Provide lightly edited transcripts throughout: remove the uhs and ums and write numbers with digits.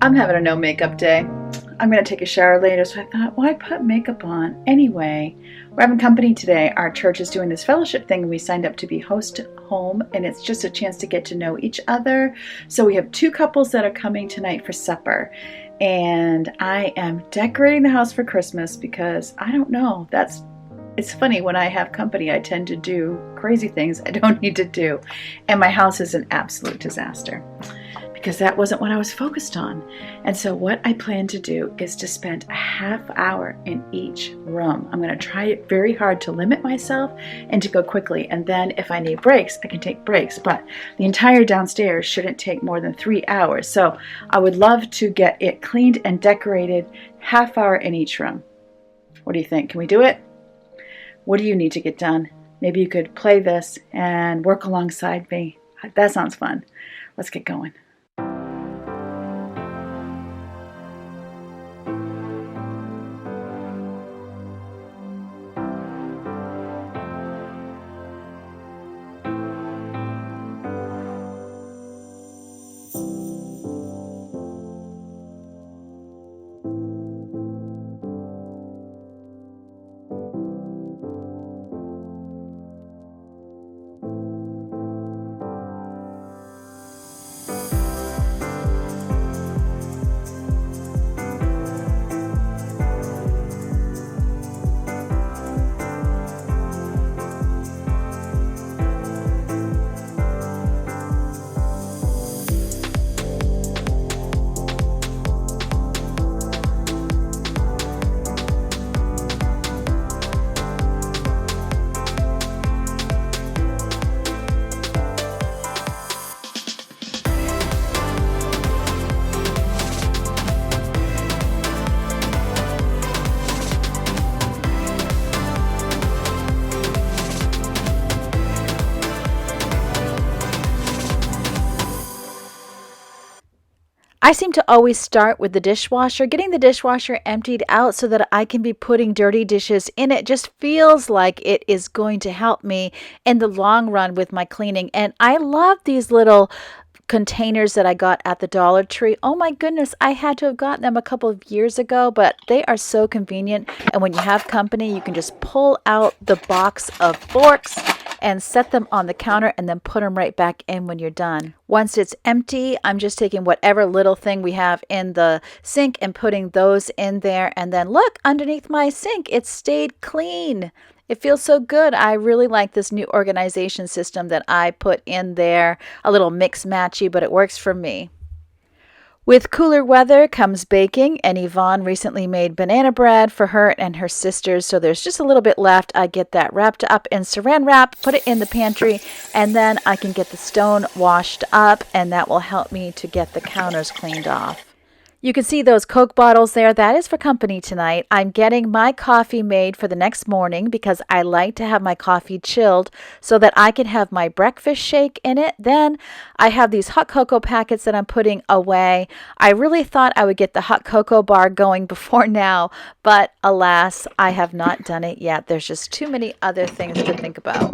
I'm having a no makeup day. I'm going to take a shower later, so I thought, why put makeup on? Anyway, we're having company today. Our church is doing this fellowship thing. We signed up to be host home, and it's just a chance to get to know each other. So we have 2 couples that are coming tonight for supper. And I am decorating the house for Christmas because I don't know. It's funny, when I have company, I tend to do crazy things I don't need to do. And my house is an absolute disaster, because that wasn't what I was focused on. And so what I plan to do is to spend a half hour in each room. I'm going to try very hard to limit myself and to go quickly. And then if I need breaks, I can take breaks. But the entire downstairs shouldn't take more than 3 hours. So I would love to get it cleaned and decorated, half hour in each room. What do you think? Can we do it? What do you need to get done? Maybe you could play this and work alongside me. That sounds fun. Let's get going. I seem to always start with the dishwasher. Getting the dishwasher emptied out so that I can be putting dirty dishes in it just feels like it is going to help me in the long run with my cleaning. And I love these little containers that I got at the Dollar Tree. Oh my goodness, I had to have gotten them a couple of years ago, but they are so convenient. And when you have company, you can just pull out the box of forks and set them on the counter and then put them right back in when you're done. Once it's empty, I'm just taking whatever little thing we have in the sink and putting those in there. And then look, underneath my sink, it stayed clean. It feels so good. I really like this new organization system that I put in there. A little mix-matchy, but it works for me. With cooler weather comes baking, and Yvonne recently made banana bread for her and her sisters, so there's just a little bit left. I get that wrapped up in saran wrap, put it in the pantry, and then I can get the stone washed up, and that will help me to get the counters cleaned off. You can see those Coke bottles there. That is for company tonight. I'm getting my coffee made for the next morning because I like to have my coffee chilled so that I can have my breakfast shake in it. Then I have these hot cocoa packets that I'm putting away. I really thought I would get the hot cocoa bar going before now, but alas, I have not done it yet. There's just too many other things to think about.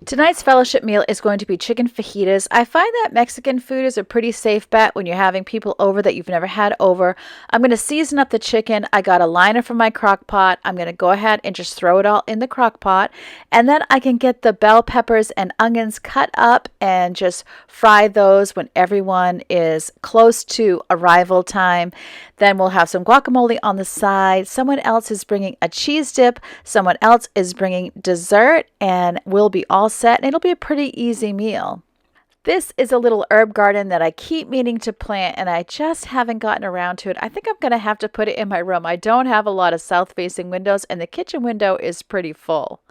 Tonight's fellowship meal is going to be chicken fajitas. I find that Mexican food is a pretty safe bet when you're having people over that you've never had over. I'm going to season up the chicken. I got a liner from my crock pot. I'm going to go ahead and just throw it all in the crock pot. And then I can get the bell peppers and onions cut up and just fry those when everyone is close to arrival time. Then we'll have some guacamole on the side. Someone else is bringing a cheese dip. Someone else is bringing dessert, and we'll be all set. And it'll be a pretty easy meal. This is a little herb garden that I keep meaning to plant, and I just haven't gotten around to it. I think I'm going to have to put it in my room. I don't have a lot of south-facing windows, and the kitchen window is pretty full.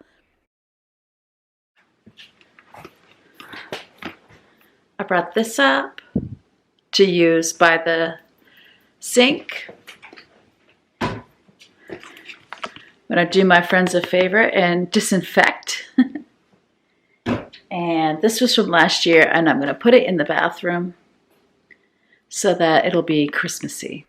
I brought this up to use by the sink. I'm going to do my friends a favor and disinfect. And this was from last year, and I'm going to put it in the bathroom so that it'll be Christmassy.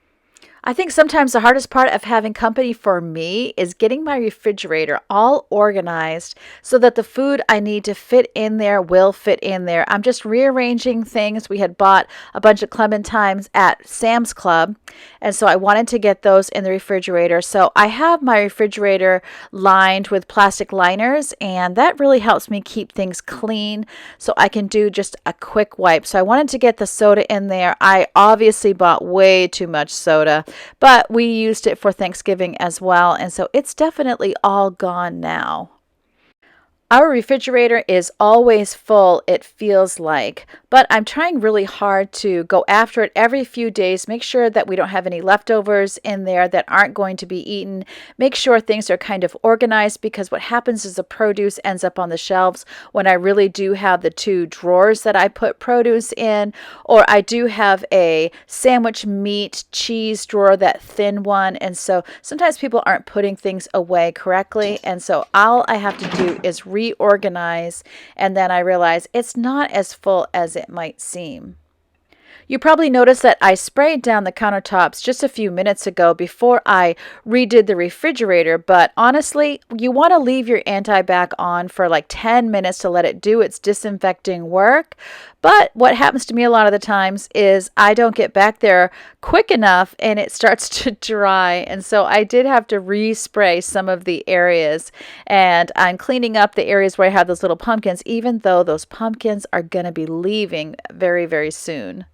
I think sometimes the hardest part of having company for me is getting my refrigerator all organized so that the food I need to fit in there will fit in there. I'm just rearranging things. We had bought a bunch of clementines at Sam's Club, and so I wanted to get those in the refrigerator. So I have my refrigerator lined with plastic liners, and that really helps me keep things clean so I can do just a quick wipe. So I wanted to get the soda in there. I obviously bought way too much soda, but we used it for Thanksgiving as well, and so it's definitely all gone now. Our refrigerator is always full, it feels like, but I'm trying really hard to go after it every few days, make sure that we don't have any leftovers in there that aren't going to be eaten, make sure things are kind of organized, because what happens is the produce ends up on the shelves when I really do have the two drawers that I put produce in, or I do have a sandwich meat cheese drawer, that thin one, and so sometimes people aren't putting things away correctly, and so all I have to do is reorganize, and then I realize it's not as full as it might seem. You probably noticed that I sprayed down the countertops just a few minutes ago before I redid the refrigerator, but honestly, you want to leave your anti-bac on for like 10 minutes to let it do its disinfecting work. But what happens to me a lot of the times is I don't get back there quick enough and it starts to dry. And so I did have to respray some of the areas. And I'm cleaning up the areas where I have those little pumpkins, even though those pumpkins are going to be leaving very, very soon.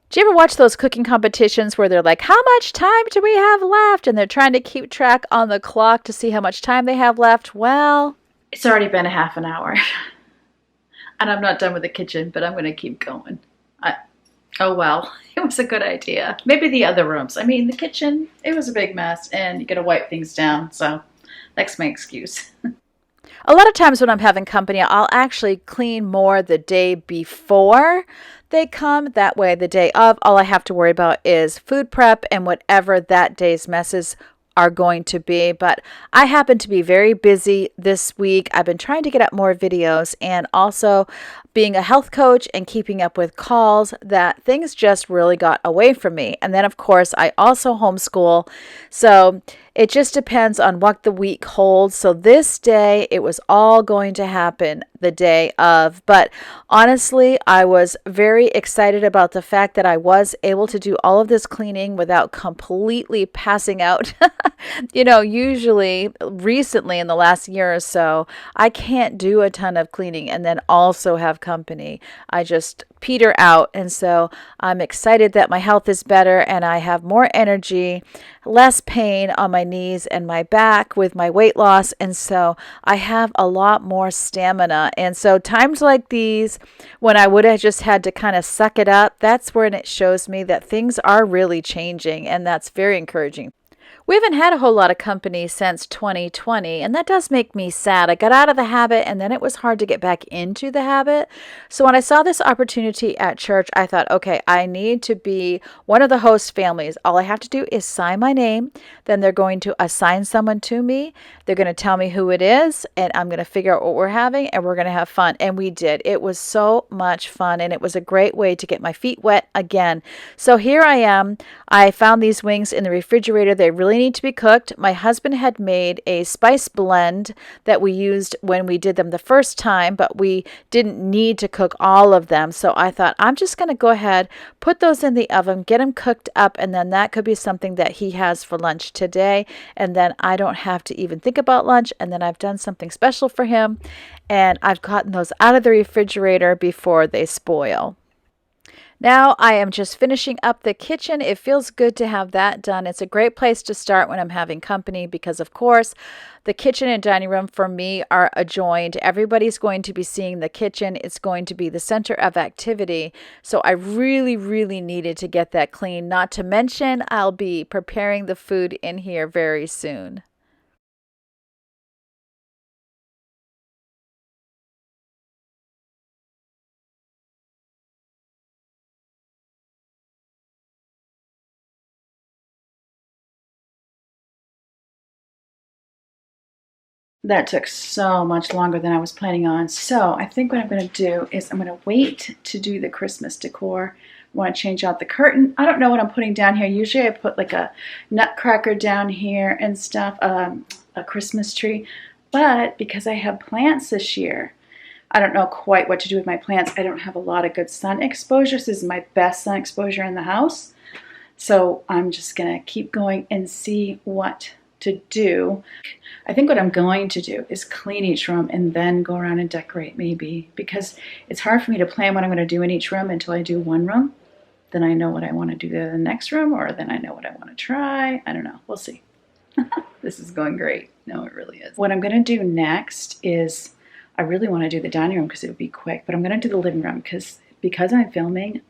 Do you ever watch those cooking competitions where they're like, how much time do we have left? And they're trying to keep track on the clock to see how much time they have left. Well, it's already been a half an hour. And I'm not done with the kitchen, but I'm going to keep going. Oh, well, it was a good idea. Maybe the other rooms. I mean, the kitchen, it was a big mess, and you got to wipe things down. So that's my excuse. A lot of times when I'm having company, I'll actually clean more the day before they come. That way, the day of, all I have to worry about is food prep and whatever that day's messes are going to be. But I happen to be very busy this week. I've been trying to get up more videos, and also being a health coach and keeping up with calls, that things just really got away from me. And then, of course, I also homeschool. So it just depends on what the week holds. So this day, it was all going to happen the day of. But honestly, I was very excited about the fact that I was able to do all of this cleaning without completely passing out. Usually, recently in the last year or so, I can't do a ton of cleaning and then also have company. I just peter out. And so I'm excited that my health is better and I have more energy, less pain on my knees and my back with my weight loss. And so I have a lot more stamina. And so times like these, when I would have just had to kind of suck it up, that's when it shows me that things are really changing. And that's very encouraging. We haven't had a whole lot of company since 2020, and that does make me sad. I got out of the habit, and then it was hard to get back into the habit. So when I saw this opportunity at church, I thought, okay, I need to be one of the host families. All I have to do is sign my name. Then they're going to assign someone to me. They're going to tell me who it is, and I'm going to figure out what we're having, and we're going to have fun. And we did. It was so much fun, and it was a great way to get my feet wet again. So here I am. I found these wings in the refrigerator. They really need to be cooked. My husband had made a spice blend that we used when we did them the first time, but we didn't need to cook all of them. So I thought, I'm just going to go ahead, put those in the oven, get them cooked up, and then that could be something that he has for lunch today. And then I don't have to even think about lunch. And then I've done something special for him, and I've gotten those out of the refrigerator before they spoil. Now I am just finishing up the kitchen. It feels good to have that done. It's a great place to start when I'm having company because, of course, the kitchen and dining room for me are adjoined. Everybody's going to be seeing the kitchen. It's going to be the center of activity. So I really, really needed to get that clean. Not to mention, I'll be preparing the food in here very soon. That took so much longer than I was planning on. So I think what I'm going to do is I'm going to wait to do the Christmas decor Want to change out the curtain. I don't know what I'm putting down here. Usually I put like a nutcracker down here and stuff, a Christmas tree. But because I have plants this year, I don't know quite what to do with my plants. I don't have a lot of good sun exposure. This is my best sun exposure in the house. So I'm just going to keep going and see what to do. I think what I'm going to do is clean each room and then go around and decorate maybe, because it's hard for me to plan what I'm going to do in each room until I do one room. Then I know what I want to do in the next room, or then I know what I want to try. I don't know. We'll see. This is going great. No, it really is. What I'm going to do next is, I really want to do the dining room because it would be quick, but I'm going to do the living room because I'm filming.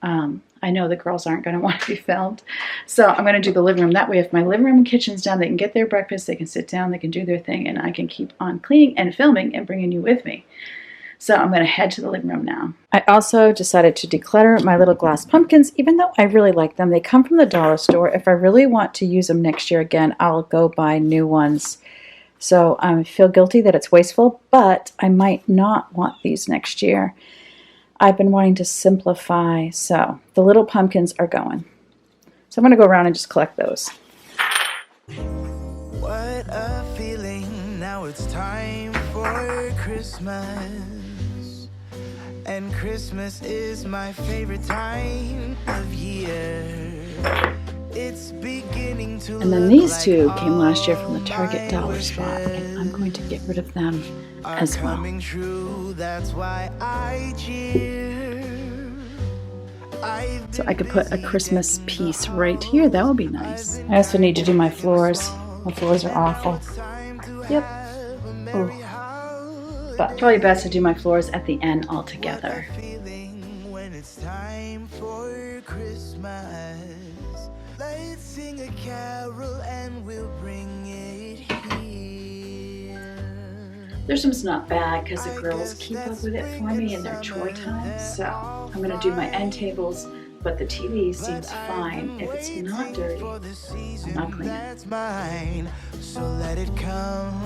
I know the girls aren't going to want to be filmed. So I'm going to do the living room. That way, if my living room and kitchen's done, they can get their breakfast, they can sit down, they can do their thing, and I can keep on cleaning and filming and bringing you with me. So I'm going to head to the living room now. I also decided to declutter my little glass pumpkins, even though I really like them. They come from the dollar store. If I really want to use them next year again, I'll go buy new ones. So I feel guilty that it's wasteful, but I might not want these next year. I've been wanting to simplify, so the little pumpkins are going. So I'm going to go around and just collect those. What a feeling, now it's time for Christmas. And Christmas is my favorite time of year. It's beginning to And then these two came last year from the Target dollar spot, and I'm going to get rid of them as well. True, that's why I cheer. So I could put a Christmas piece right here. That would be nice. I also need to do my floors. My floors are awful. Yep. Oh. But probably best to do my floors at the end altogether. When it's time for Christmas, let's sing a carol and we'll bring it here. This one's not bad because the girls keep up with it for me in their chore time. So I'm going to do my end tables, but the TV seems fine. If it's not dirty, I'm not cleaning it. So let it come.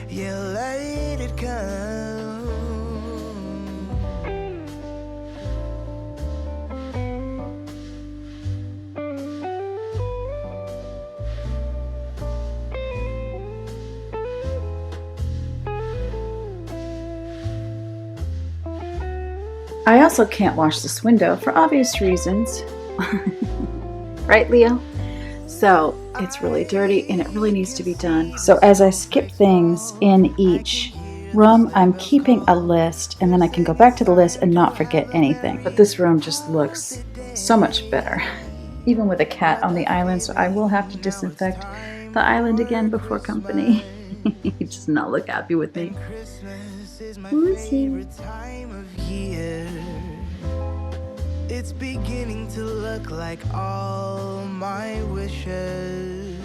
Yeah, let it come. I also can't wash this window for obvious reasons. Right, Leo? So it's really dirty and it really needs to be done. So as I skip things in each room, I'm keeping a list, and then I can go back to the list and not forget anything. But this room just looks so much better, even with a cat on the island. So I will have to disinfect the island again before company. He does not look happy with me. Who's he? It's beginning to look like all my wishes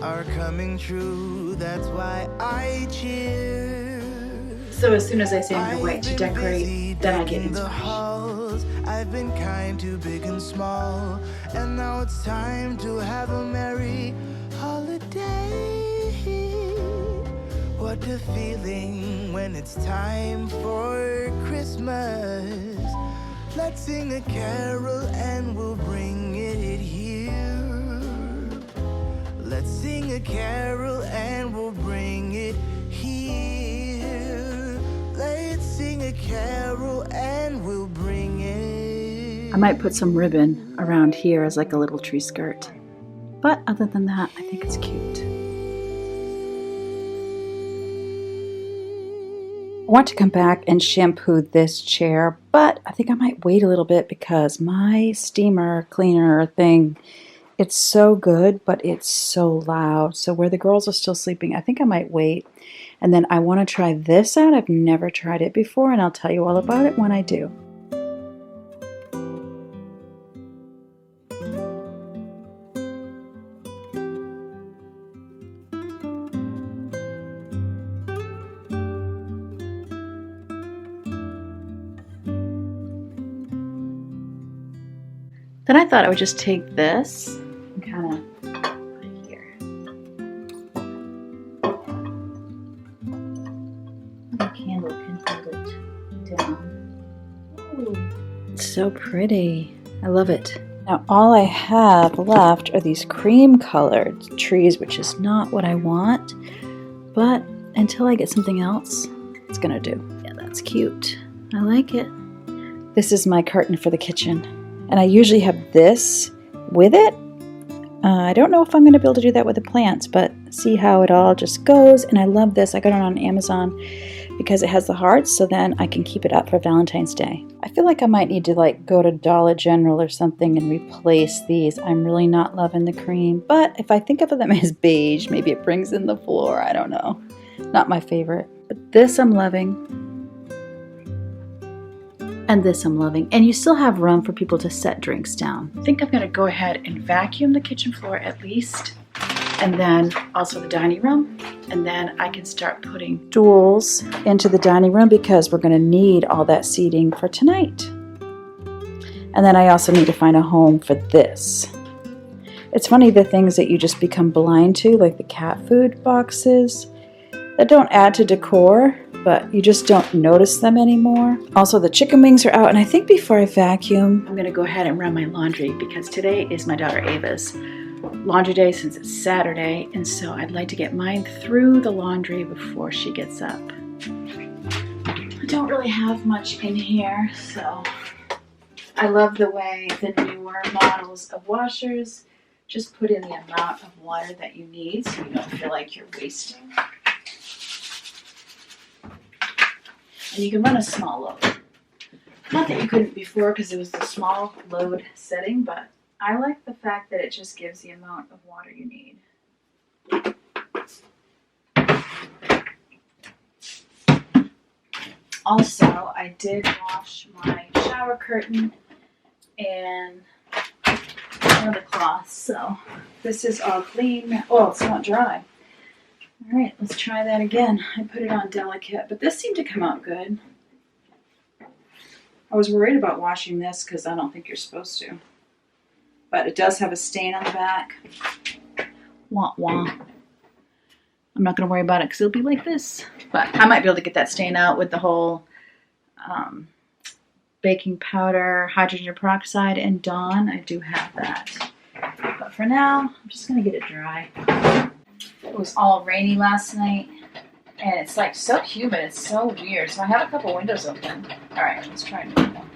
are coming true. That's why I cheer. So as soon as I say I'm gonna wait to decorate, then I get inspiration. I've been kind to big and small, and now it's time to have a merry holiday. What a feeling when it's time for Christmas. Let's sing a carol and we'll bring it here. Let's sing a carol and we'll bring it here. Let's sing a carol and we'll bring it. I might put some ribbon around here as like a little tree skirt. But other than that, I think it's cute. I want to come back and shampoo this chair, but I think I might wait a little bit because my steamer cleaner thing, it's so good, but it's so loud. So where the girls are still sleeping, I think I might wait. And then I want to try this out. I've never tried it before, and I'll tell you all about it when I do. Then I thought I would just take this and kind of put it here. The candle can hold it down. Ooh. It's so pretty. I love it. Now all I have left are these cream colored trees, which is not what I want, but until I get something else, it's gonna do. Yeah, that's cute. I like it. This is my curtain for the kitchen, and I usually have this with it. I don't know if I'm going to be able to do that with the plants, but see how it all just goes. And I love this. I got it on Amazon because it has the hearts, so then I can keep it up for Valentine's Day. I feel like I might need to like go to Dollar General or something and replace these. I'm really not loving the cream, but if I think of them as beige, maybe it brings in the floor. I don't know. Not my favorite, but this I'm loving. And this I'm loving. And you still have room for people to set drinks down. I think I'm gonna go ahead and vacuum the kitchen floor at least, and then also the dining room. And then I can start putting stools into the dining room because we're gonna need all that seating for tonight. And then I also need to find a home for this. It's funny, the things that you just become blind to, like the cat food boxes, that don't add to decor, but you just don't notice them anymore. Also, the chicken wings are out, and I think before I vacuum, I'm gonna go ahead and run my laundry because today is my daughter Ava's laundry day since it's Saturday, and so I'd like to get mine through the laundry before she gets up. I don't really have much in here, so I love the way the newer models of washers just put in the amount of water that you need so you don't feel like you're wasting. And you can run a small load. Not that you couldn't before because it was the small load setting, but I like the fact that it just gives the amount of water you need. Also, I did wash my shower curtain and one of the cloths, so this is all clean. Oh, it's not dry. All right, let's try that again. I put it on delicate, but this seemed to come out good. I was worried about washing this because I don't think you're supposed to. But it does have a stain on the back. Wah wah. I'm not going to worry about it because it'll be like this. But I might be able to get that stain out with the whole baking powder, hydrogen peroxide, and Dawn. I do have that. But for now, I'm just going to get it dry. It was all rainy last night, and it's like so humid. It's so weird. So I have a couple windows open. All right, let's try another one.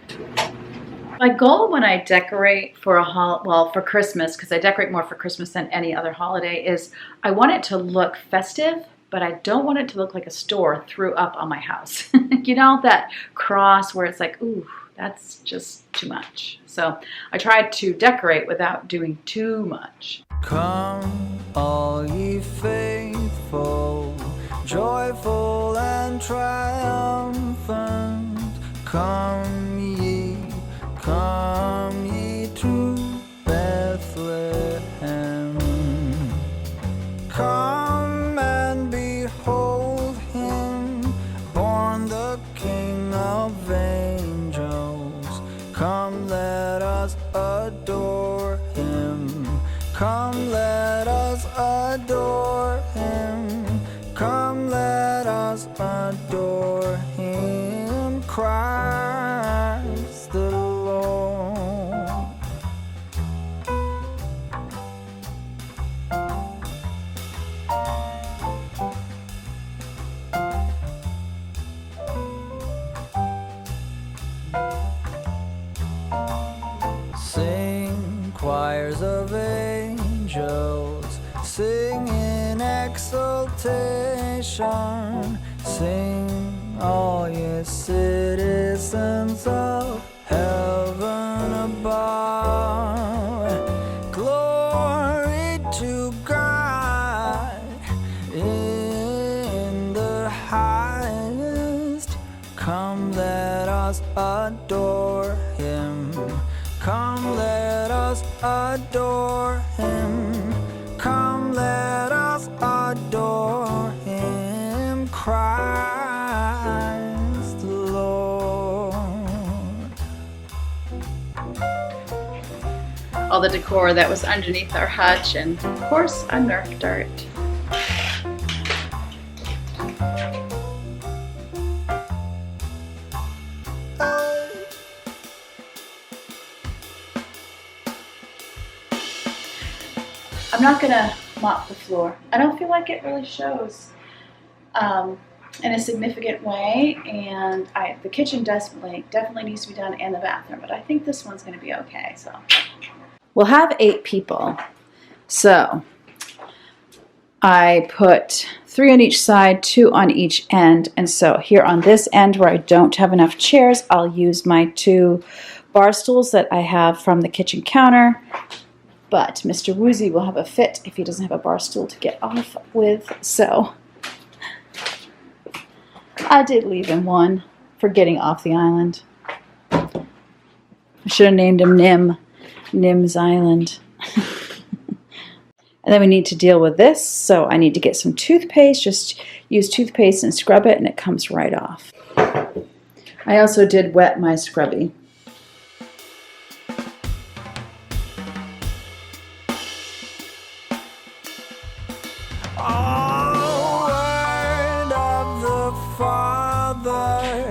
My goal when I decorate for for Christmas, because I decorate more for Christmas than any other holiday, is I want it to look festive, but I don't want it to look like a store threw up on my house. You know, that cross where it's like, ooh, that's just too much. So I tried to decorate without doing too much. Come, all ye faithful, joyful and triumphant. Come ye to Bethlehem. Come and behold him, born the King of angels. Come, let us adore him. Come, let us adore him. Come, let us adore him. Christ the Lord. Sing, choirs of angels, sing in exultation. Sing, all ye citizens of heaven above. Glory to God in the highest. Come, let us adore him. Come, let us adore him. Come, let us adore him. Christ the Lord. All the decor that was underneath our hutch, and of course a Nerf dart. I'm not gonna mop the floor. I don't feel like it really shows in a significant way, and the kitchen definitely needs to be done, and the bathroom, but I think this one's gonna be okay. So we'll have 8 people. So I put 3 on each side, 2 on each end, and so here on this end where I don't have enough chairs, I'll use my 2 bar stools that I have from the kitchen counter. But Mr. Woozy will have a fit if he doesn't have a bar stool to get off with, so I did leave him one for getting off the island. I should have named him Nim's Island. And then we need to deal with this, so I need to get some toothpaste. Just use toothpaste and scrub it, and it comes right off. I also did wet my scrubby.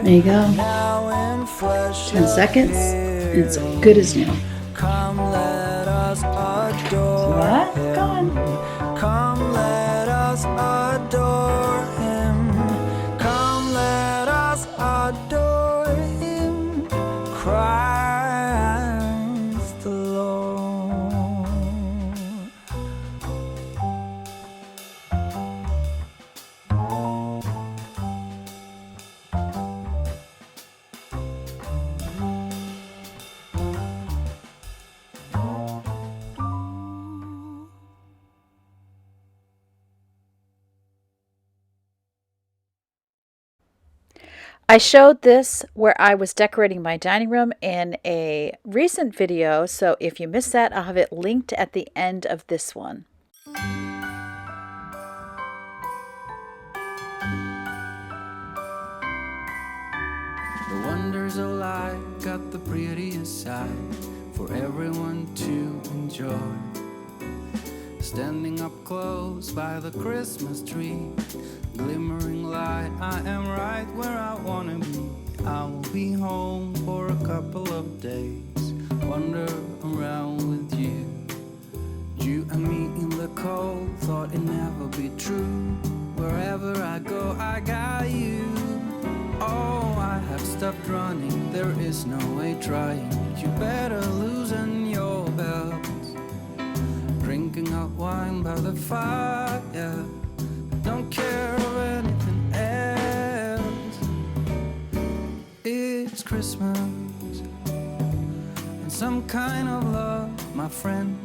There you go. 10 seconds, and it's good as new. See that? Gone. Come let us adore him. Come let us adore him. Christ the Lord. I showed this where I was decorating my dining room in a recent video, so if you missed that, I'll have it linked at the end of this one. The wonders of life got the prettiest side for everyone to enjoy. Standing up close by the Christmas tree, glimmering light, I am right where I wanna be. I will be home for a couple of days, wander around with you. You and me in the cold, thought it'd never be true. Wherever I go, I got you. Oh, I have stopped running, there is no way trying. You better loosen your belts. Drinking hot wine by the fire, don't care of anything else. It's Christmas and some kind of love, my friend.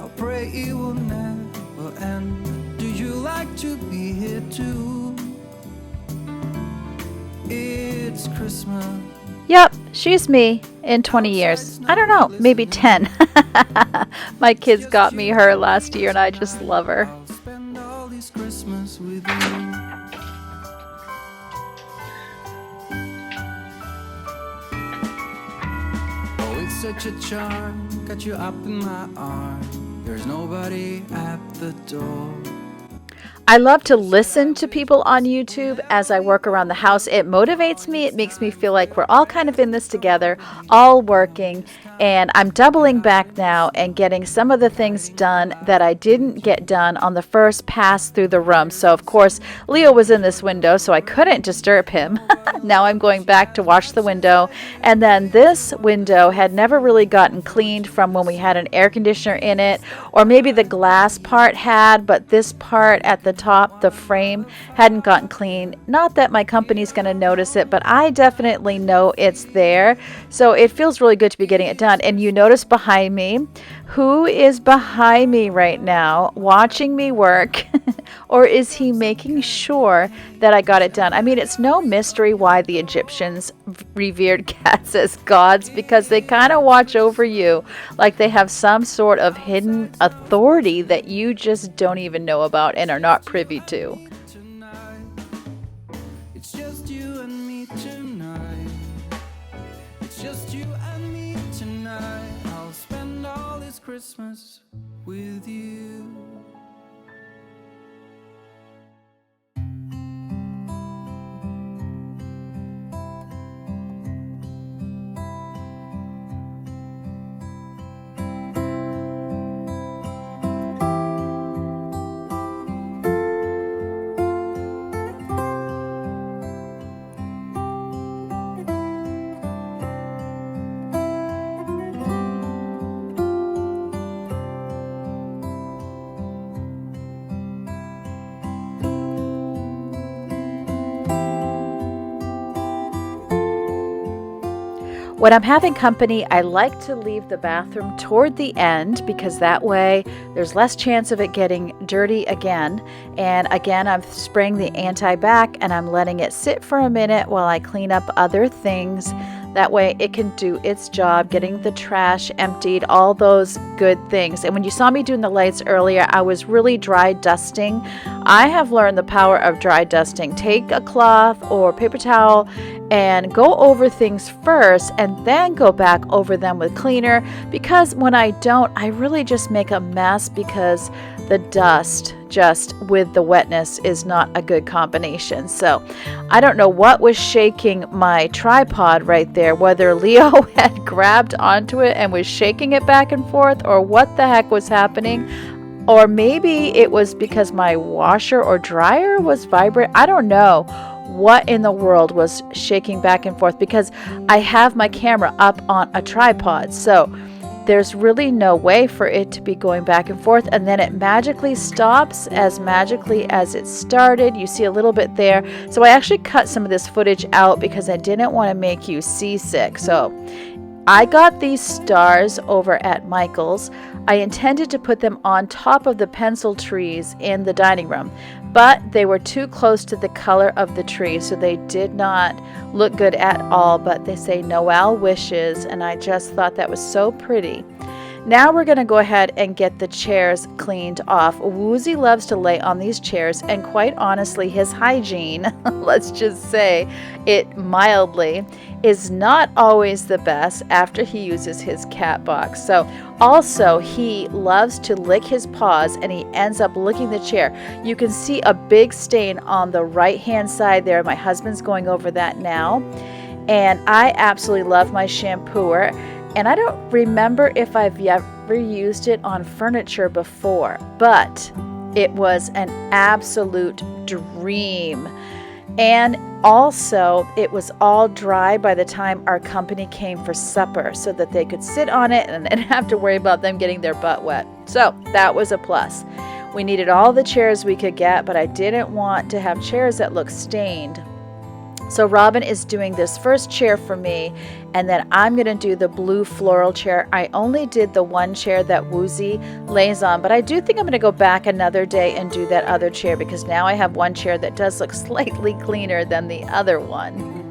I'll pray it will never end. Do you like to be here too? It's Christmas. Yep, she's me in 20 years. I don't know, maybe 10. My kids got me her last year and I just love her. I'll spend all this Christmas with you. Oh, it's such a charm, got you up in my arms. There's nobody at the door. I love to listen to people on YouTube as I work around the house. It motivates me. It makes me feel like we're all kind of in this together, all working. And I'm doubling back now and getting some of the things done that I didn't get done on the first pass through the room. So, of course, Leo was in this window, so I couldn't disturb him. Now I'm going back to wash the window. And then this window had never really gotten cleaned from when we had an air conditioner in it. Or maybe the glass part had, but this part at the top, the frame, hadn't gotten clean. Not that my company's going to notice it, but I definitely know it's there. So it feels really good to be getting it done. And you notice behind me, who is behind me right now watching me work? Or is he making sure that I got it done? I mean, it's no mystery why the Egyptians revered cats as gods, because they kind of watch over you like they have some sort of hidden authority that you just don't even know about and are not privy to. Tonight, it's just you and me tonight. It's just you and me tonight. I'll spend all this Christmas with you. When I'm having company, I like to leave the bathroom toward the end because that way there's less chance of it getting dirty again. And again, I'm spraying the anti-bac and I'm letting it sit for a minute while I clean up other things. That way it can do its job, getting the trash emptied, all those good things. And when you saw me doing the lights earlier, I was really dry dusting. I have learned the power of dry dusting. Take a cloth or paper towel and go over things first and then go back over them with cleaner, because when I don't, I really just make a mess because the dust just with the wetness is not a good combination. So I don't know what was shaking my tripod right there, whether Leo had grabbed onto it and was shaking it back and forth, or what the heck was happening. Or maybe it was because my washer or dryer was vibrating. I don't know what in the world was shaking back and forth, because I have my camera up on a tripod. So there's really no way for it to be going back and forth, and then it magically stops as magically as it started. You see a little bit there. So I actually cut some of this footage out because I didn't want to make you seasick. So I got these stars over at Michael's. I intended to put them on top of the pencil trees in the dining room, but they were too close to the color of the tree, so they did not look good at all. But they say Noel wishes, and I just thought that was so pretty. Now we're going to go ahead and get the chairs cleaned off. Woozy loves to lay on these chairs, and quite honestly, his hygiene, let's just say it mildly, is not always the best after he uses his cat box. So also, he loves to lick his paws and he ends up licking the chair. You can see a big stain on the right hand side there. My husband's going over that now. And I absolutely love my shampooer. And I don't remember if I've ever used it on furniture before, but it was an absolute dream. And also, it was all dry by the time our company came for supper, so that they could sit on it and didn't have to worry about them getting their butt wet. So that was a plus. We needed all the chairs we could get, but I didn't want to have chairs that look stained. So Robin is doing this first chair for me, and then I'm going to do the blue floral chair. I only did the one chair that Woozy lays on, but I do think I'm going to go back another day and do that other chair, because now I have one chair that does look slightly cleaner than the other one.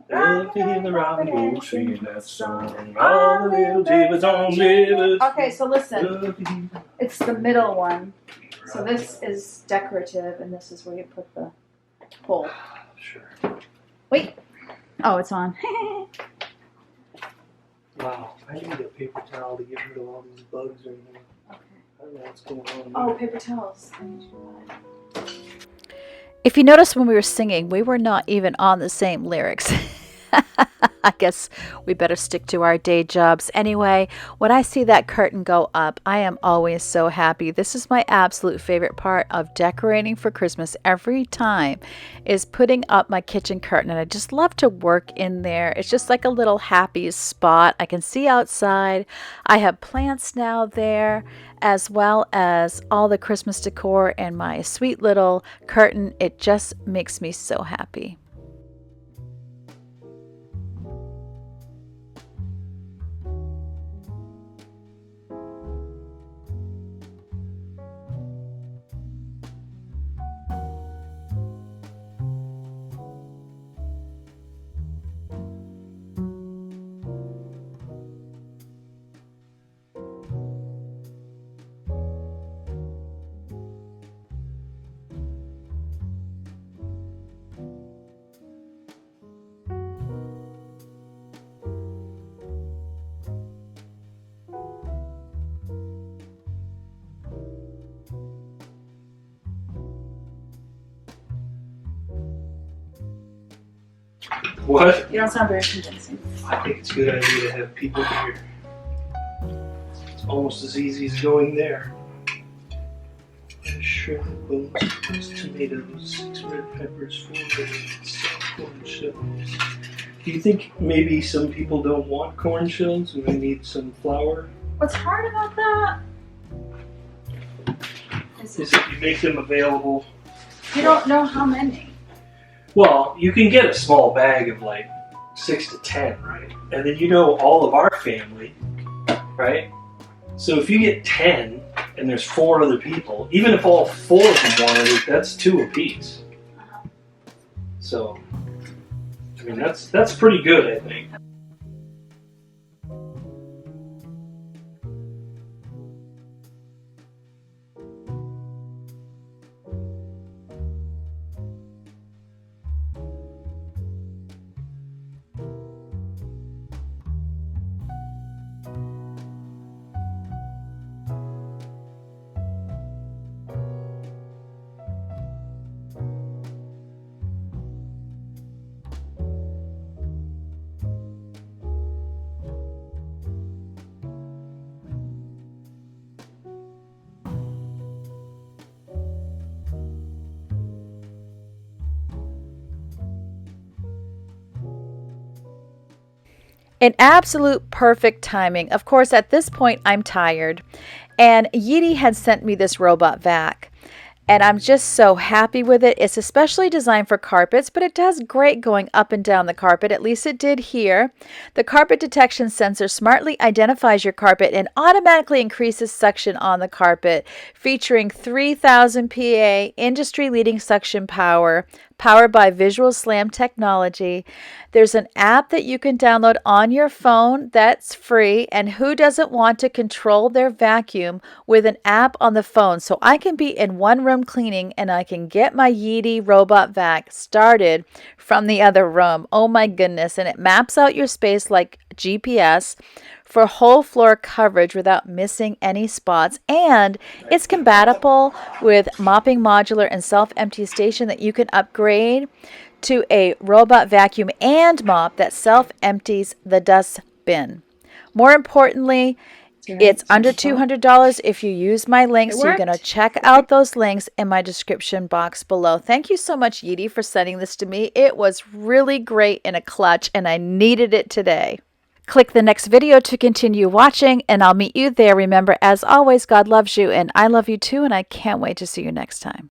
Love to hear the robin go singing that song. All the little divas on rivers. Okay, so listen, it's the middle one. So this is decorative, and this is where you put the pole. Sure. Wait. Oh, it's on. Wow, I need a paper towel to get rid of all these bugs in here. Okay. I don't know what's going on. Oh, paper towels. If you notice, when we were singing, we were not even on the same lyrics. I guess we better stick to our day jobs. Anyway, when I see that curtain go up, I am always so happy. This is my absolute favorite part of decorating for Christmas every time, is putting up my kitchen curtain. And I just love to work in there. It's just like a little happy spot. I can see outside. I have plants now there, as well as all the Christmas decor and my sweet little curtain. It just makes me so happy. What? You don't sound very convincing. I think it's a good idea to have people here. It's almost as easy as going there. Shrimp, bones, tomatoes, 6 red peppers, 4 onions, corn shells. Do you think maybe some people don't want corn shells and they need some flour? What's hard about that Is that you make them available? you don't know how many. Well, you can get a small bag of like 6 to 10, right? And then you know all of our family, right? So if you get 10 and there's 4 other people, even if all 4 of them wanted it, that's 2 apiece. So, I mean, that's pretty good, I think. An absolute perfect timing. Of course, at this point, I'm tired. And Yeedi had sent me this robot vac. And I'm just so happy with it. It's especially designed for carpets, but it does great going up and down the carpet. At least it did here. The carpet detection sensor smartly identifies your carpet and automatically increases suction on the carpet, featuring 3000 PA industry-leading suction power, powered by Visual Slam technology. There's an app that you can download on your phone that's free, and who doesn't want to control their vacuum with an app on the phone? So I can be in one room cleaning and I can get my Yeedi robot vac started from the other room. Oh my goodness. And it maps out your space like GPS for whole floor coverage without missing any spots. And it's compatible with mopping modular and self-empty station that you can upgrade to a robot vacuum and mop that self-empties the dust bin. More importantly, it's under $200 if you use my links. So you're going to check out those links in my description box below. Thank you so much, Yeedi, for sending this to me. It was really great in a clutch, and I needed it today. Click the next video to continue watching, and I'll meet you there. Remember, as always, God loves you, and I love you too, and I can't wait to see you next time.